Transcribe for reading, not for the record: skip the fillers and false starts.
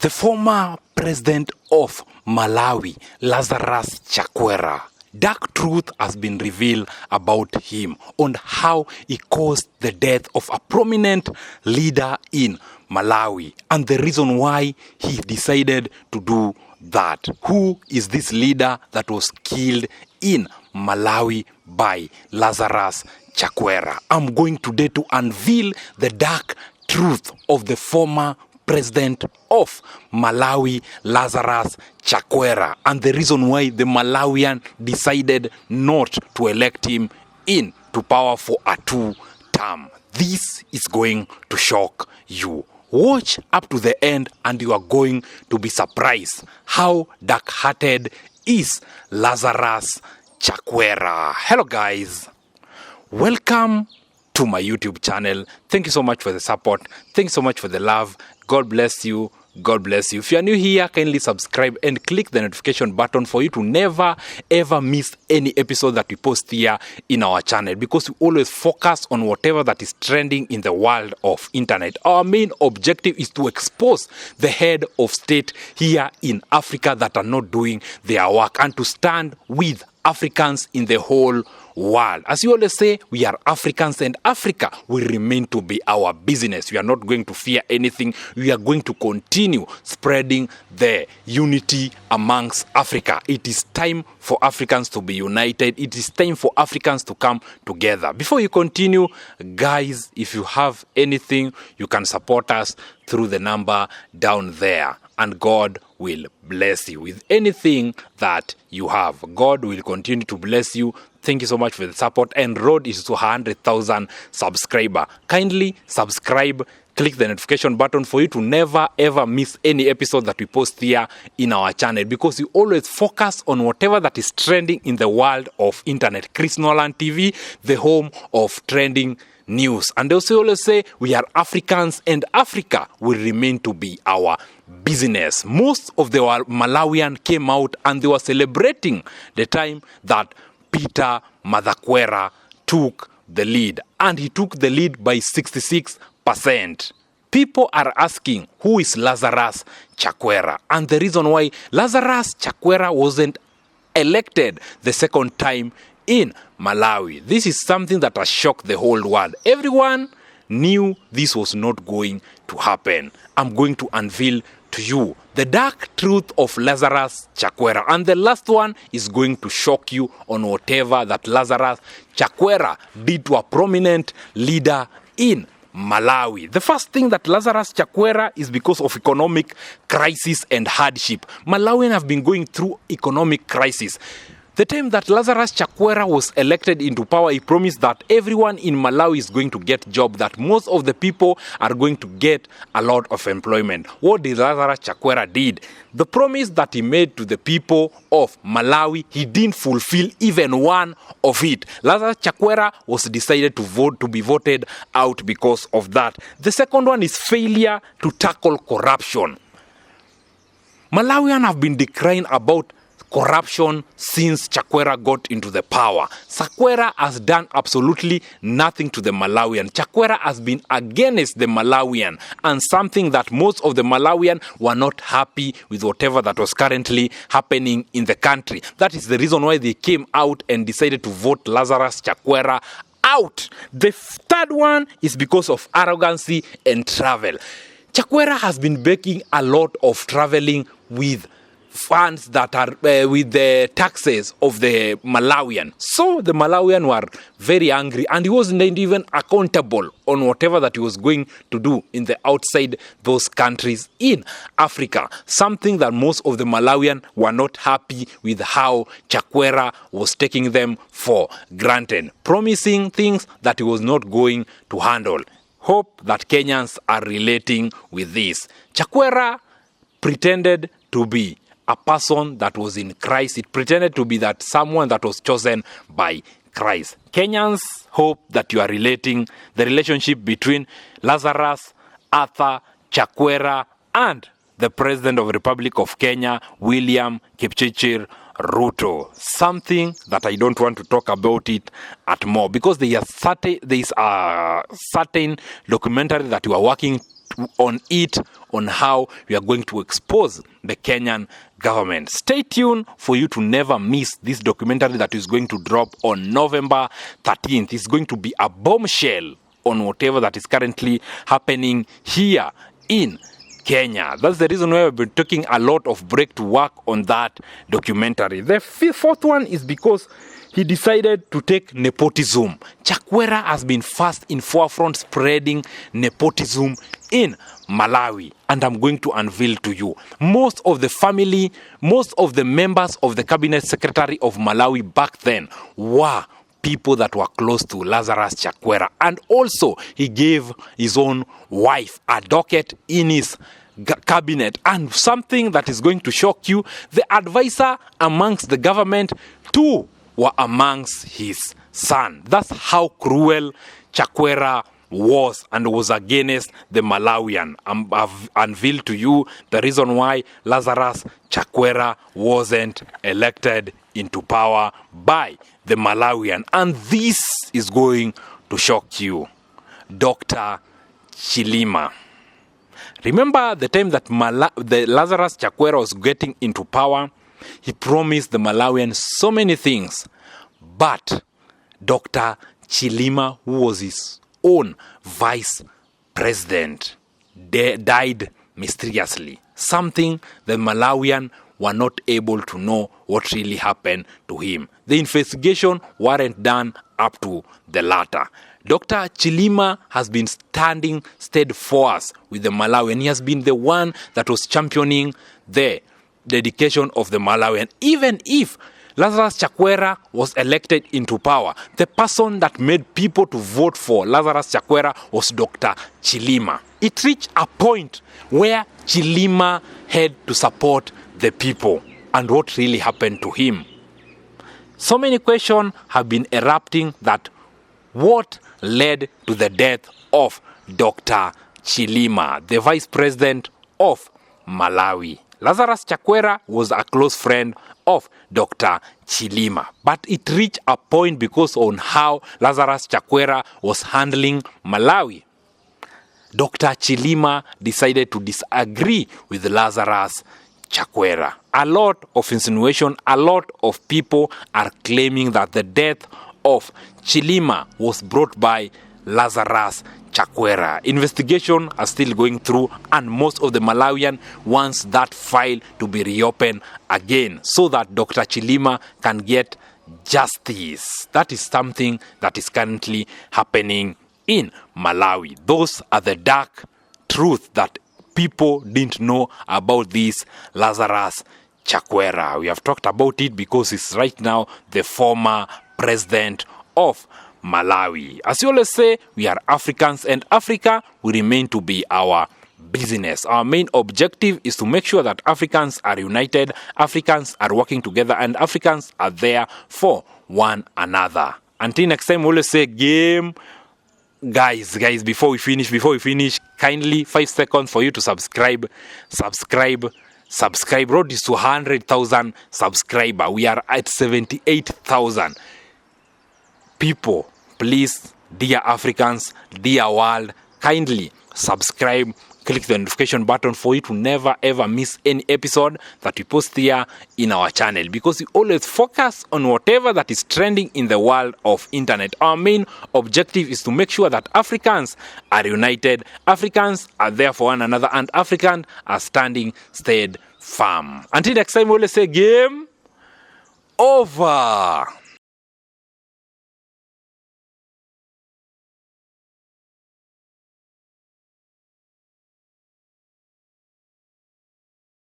The former president of Malawi, Lazarus Chakwera, dark truth has been revealed about him on how he caused the death of a prominent leader in Malawi and the reason why he decided to do that. Who is this leader that was killed in Malawi by Lazarus Chakwera? I'm going today to unveil the dark truth of the former president of Malawi, Lazarus Chakwera, and the reason why the Malawian decided not to elect him into power for a 2-term. This is going to shock you. Watch up to the end and you are going to be surprised how dark-hearted is Lazarus Chakwera. Hello guys, welcome to my YouTube channel. Thank you so much for the support. Thank you so much for the love. God bless you. God bless you. If you are new here, kindly subscribe and click the notification button for you to never ever miss any episode that we post here in our channel, because we always focus on whatever that is trending in the world of internet. Our main objective is to expose the head of state here in Africa that are not doing their work and to stand with Africans in the whole world. As you always say, we are Africans and Africa will remain to be our business. We are not going to fear anything. We are going to continue spreading the unity amongst Africa. It is time for Africans to be united. It is time for Africans to come together. Before you continue, guys, if you have anything, you can support us through the number down there. And God will bless you with anything that you have. God will continue to bless you. Thank you so much for the support. And road is to 100,000 subscriber. Kindly subscribe. Click the notification button for you to never ever miss any episode that we post here in our channel, because we always focus on whatever that is trending in the world of internet. Chris Nolan TV, the home of trending news. And also always say we are Africans and Africa will remain to be our business. Most of the Malawian came out and they were celebrating the time that Peter Chakwera took the lead, and he took the lead by 66%. People are asking, who is Lazarus Chakwera? And the reason why Lazarus Chakwera wasn't elected the second time in Malawi. This is something that has shocked the whole world. Everyone knew this was not going to happen. I'm going to unveil to you the dark truth of Lazarus Chakwera. And the last one is going to shock you on whatever that Lazarus Chakwera did to a prominent leader in Malawi. The first thing that Lazarus Chakwera is because of economic crisis and hardship. Malawians have been going through economic crisis. The time that Lazarus Chakwera was elected into power, he promised that everyone in Malawi is going to get job, that most of the people are going to get a lot of employment. What did Lazarus Chakwera did? The promise that he made to the people of Malawi, he didn't fulfill even one of it. Lazarus Chakwera was decided to be voted out because of that. The second one is failure to tackle corruption. Malawians have been decrying about corruption since Chakwera got into the power. Chakwera has done absolutely nothing to the Malawian. Chakwera has been against the Malawian, and something that most of the Malawian were not happy with whatever that was currently happening in the country. That is the reason why they came out and decided to vote Lazarus Chakwera out. The third one is because of arrogancy and travel. Chakwera has been making a lot of traveling with funds that are with the taxes of the Malawian. So the Malawian were very angry, and he wasn't even accountable on whatever that he was going to do in the outside those countries in Africa. Something that most of the Malawian were not happy with how Chakwera was taking them for granted, promising things that he was not going to handle. Hope that Kenyans are relating with this. Chakwera pretended to be a person that was in Christ. It pretended to be that someone that was chosen by Christ. Kenyans, hope that you are relating the relationship between Lazarus, Arthur, Chakwera, and the President of the Republic of Kenya, William Kipchirchir Ruto. Something that I don't want to talk about it at more, because there is a certain documentary that we are working on how we are going to expose the Kenyan government. Stay tuned for you to never miss this documentary that is going to drop on November 13th. It's going to be a bombshell on whatever that is currently happening here in Kenya. That's the reason why we've been taking a lot of break to work on that documentary. The fourth one is because he decided to take nepotism. Chakwera has been first in forefront spreading nepotism in Malawi, and I'm going to unveil to you. Most of the members of the cabinet secretary of Malawi back then were people that were close to Lazarus Chakwera, and also he gave his own wife a docket in his cabinet. And something that is going to shock you, the advisor amongst the government too were amongst his son. That's how cruel Chakwera was and was against the Malawian. I've unveiled to you the reason why Lazarus Chakwera wasn't elected into power by the Malawian. And this is going to shock you. Dr. Chilima. Remember the time that the Lazarus Chakwera was getting into power? He promised the Malawians so many things. But Dr. Chilima, who was his own vice president, died mysteriously. Something the Malawian were not able to know what really happened to him. The investigation weren't done up to the latter. Dr. Chilima has been standing steadfast with the Malawian. He has been the one that was championing the dedication of the Malawian. Even if Lazarus Chakwera was elected into power, the person that made people to vote for Lazarus Chakwera was Dr. Chilima. It reached a point where Chilima had to support the people. And what really happened to him? So many questions have been erupting that what led to the death of Dr. Chilima, the vice president of Malawi. Lazarus Chakwera was a close friend of Dr. Chilima, but it reached a point because on how Lazarus Chakwera was handling Malawi. Dr. Chilima decided to disagree with Lazarus Chakwera. A lot of insinuation, a lot of people are claiming that the death of Chilima was brought by Lazarus Chakwera. Investigation are still going through, and most of the Malawian wants that file to be reopened again so that Dr. Chilima can get justice. That is something that is currently happening in Malawi. Those are the dark truth that people didn't know about this Lazarus Chakwera. We have talked about it because he's right now the former president of Malawi. As you always say, we are Africans, and Africa will remain to be our business. Our main objective is to make sure that Africans are united, Africans are working together, and Africans are there for one another. Until next time, we always say game. Guys, before we finish, kindly 5 seconds for you to subscribe. Road is to 100,000 subscriber. We are at 78,000. People, please, dear Africans, dear world, kindly subscribe, click the notification button for you to never ever miss any episode that we post here in our channel, because we always focus on whatever that is trending in the world of internet. Our main objective is to make sure that Africans are united, Africans are there for one another, and Africans are standing stead firm. Until next time, we always say game over.